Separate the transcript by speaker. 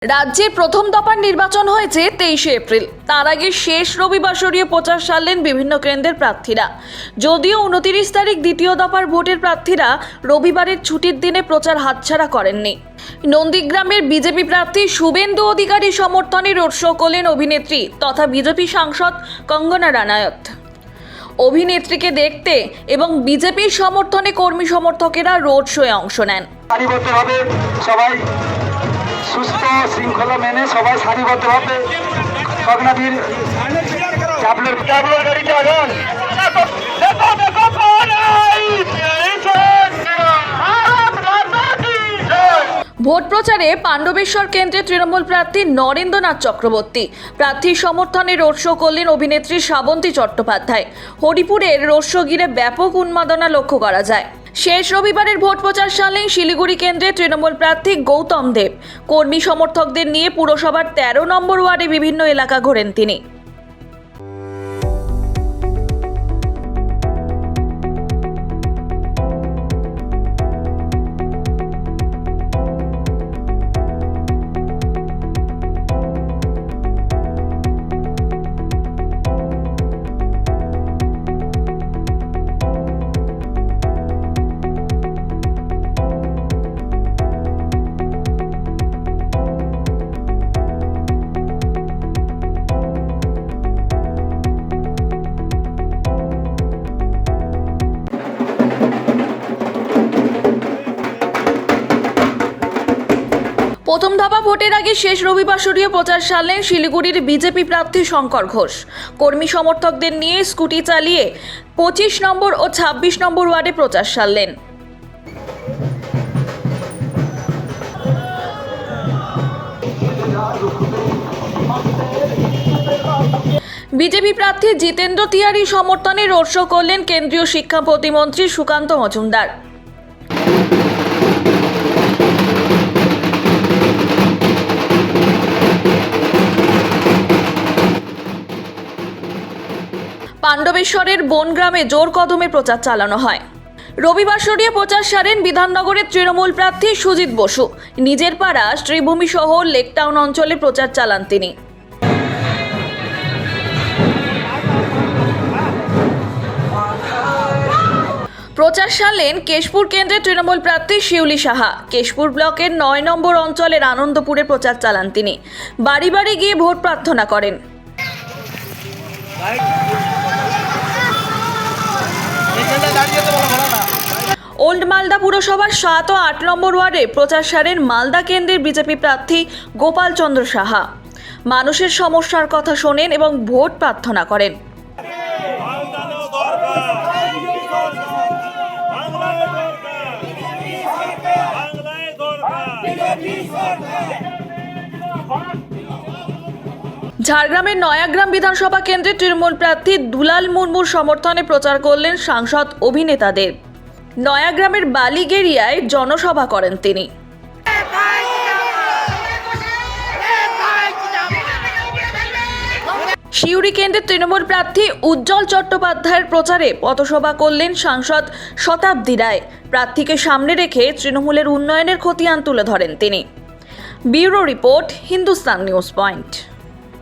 Speaker 1: রাজ্যের প্রথম দফার নির্বাচন হয়েছে 23 এপ্রিল। তার আগে শেষ রবিবার সরিয়ে প্রচার সারলেন বিভিন্ন কেন্দ্রের প্রার্থীরা। যদিও 29 তারিখ দ্বিতীয় দফার ভোটের প্রার্থীরা রবিবারের ছুটির দিনে প্রচার হাতছাড়া করেননি। নন্দীগ্রামের বিজেপি প্রার্থী শুভেন্দু অধিকারী সমর্থনে রোড শো করলেন অভিনেত্রী তথা বিজেপি সাংসদ কঙ্গনা রানায়ত। অভিনেত্রীকে দেখতে এবং বিজেপির সমর্থনে কর্মী সমর্থকেরা রোড শোয়ে অংশ নেন।
Speaker 2: সবাই সুস্থ শৃঙ্খলা মেনে সবাই সারিবদ্ধভাবে কঙ্গনাদির গাড়িতে আগান।
Speaker 1: ভোট প্রচারে পাণ্ডবেশ্বর কেন্দ্রে তৃণমূল প্রার্থী নরেন্দ্রনাথ চক্রবর্তী প্রার্থীর সমর্থনে রোড শো করলেন অভিনেত্রী শ্রাবন্তী চট্টোপাধ্যায়। হরিপুরের রোড শো ঘিরে ব্যাপক উন্মাদনা লক্ষ্য করা যায়। শেষ রবিবারের ভোট প্রচার সারলেন শিলিগুড়ি কেন্দ্রে তৃণমূল প্রার্থী গৌতম দেব। কর্মী সমর্থকদের নিয়ে পুরসভার 13 নম্বর ওয়ার্ডে বিভিন্ন এলাকা ঘোরেন তিনি। প্রথম দফা ভোটের আগে শেষ রবিবার সরিয়ে প্রচার সারলেন শিলিগুড়ির বিজেপি প্রার্থী শঙ্কর ঘোষ। কর্মী সমর্থকদের নিয়ে স্কুটি চালিয়ে 25 নম্বর ও 26 নম্বর ওয়ার্ডে প্রচার সারলেন। বিজেপি প্রার্থী জিতেন্দ্র তিয়ারি সমর্থনে রোড শো করলেন কেন্দ্রীয় শিক্ষা প্রতিমন্ত্রী সুকান্ত মজুমদার। পাণ্ডবেশ্বরের বনগ্রামে জোর কদমে প্রচার চালানো হয়। রবিবার সরিয়ে প্রচার সারেন বিধাননগরের তৃণমূল প্রার্থী সুজিত বসু। নিজের পাড়া শ্রীভূমি সহ লেকটাউন অঞ্চলে প্রচার চালান তিনি। প্রচার সারলেন কেশপুর কেন্দ্রের তৃণমূল প্রার্থী শিউলি সাহা। কেশপুর ব্লকের 9 নম্বর অঞ্চলের আনন্দপুরে প্রচার চালান তিনি। বাড়ি বাড়ি গিয়ে ভোট প্রার্থনা করেন। ওল্ড মালদা পুরসভার 7 ও 8 নম্বর ওয়ার্ডে প্রচার সারেন মালদা কেন্দ্রের বিজেপি প্রার্থী গোপাল চন্দ্র সাহা। মানুষের সমস্যার কথা শোনেন এবং ভোট প্রার্থনা করেন। ঝাড়গ্রামের নয়াগ্রাম বিধানসভা কেন্দ্রে তৃণমূল প্রার্থী দুলাল মুর্মুর সমর্থনে প্রচার করলেন সাংসদ অভিনেতাদের। নয়াগ্রামের বালিগেরিয়ায় জনসভা করেন তিনি। সিউড়ি কেন্দ্রের তৃণমূল প্রার্থী উজ্জ্বল চট্টোপাধ্যায়ের প্রচারে পথসভা করলেন সাংসদ শতাব্দী রায়। প্রার্থীকে সামনে রেখে তৃণমূলের উন্নয়নের খতিয়ান তুলে ধরেন তিনি। Bureau report, Hindustan news point.